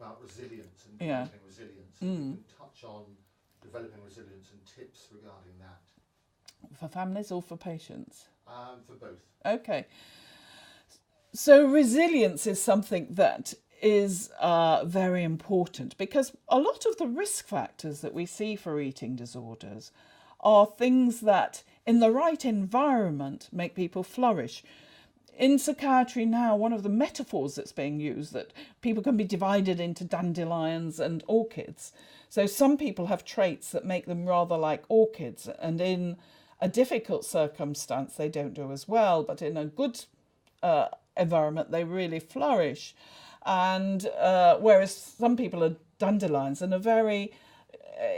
about resilience and Yeah. developing resilience. If you can touch on developing resilience and tips regarding that. For families or for patients? For both. Okay. So resilience is something that is very important, because a lot of the risk factors that we see for eating disorders are things that in the right environment make people flourish. In psychiatry now, one of the metaphors that's being used, that people can be divided into dandelions and orchids. So some people have traits that make them rather like orchids, and in a difficult circumstance they don't do as well, but in a good environment they really flourish. And whereas some people are dandelions and are very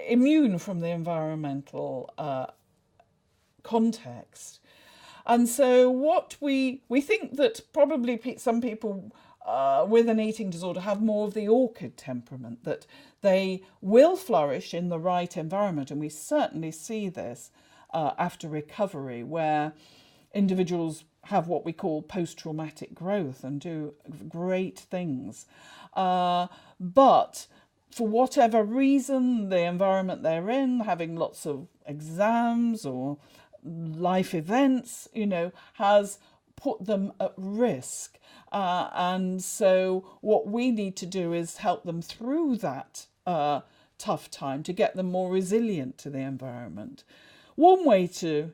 immune from the environmental context. And so what we think that probably some people with an eating disorder have more of the orchid temperament, that they will flourish in the right environment. And we certainly see this after recovery, where individuals have what we call post-traumatic growth and do great things. But for whatever reason, the environment they're in, having lots of exams or life events, has put them at risk. And so what we need to do is help them through that tough time to get them more resilient to the environment. One way to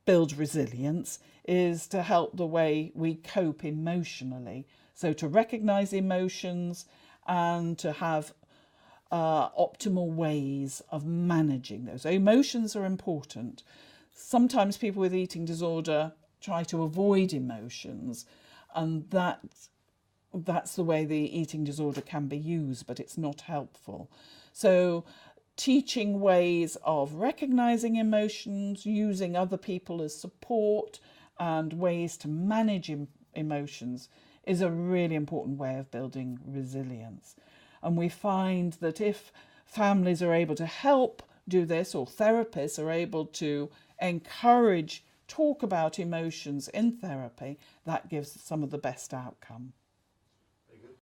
build resilience is to help the way we cope emotionally. So to recognise emotions and to have optimal ways of managing those. Emotions are important. Sometimes people with eating disorder try to avoid emotions, and that's the way the eating disorder can be used, but it's not helpful. So teaching ways of recognising emotions, using other people as support, and ways to manage emotions is a really important way of building resilience. And we find that if families are able to help do this, or therapists are able to encourage talk about emotions in therapy, that gives some of the best outcome.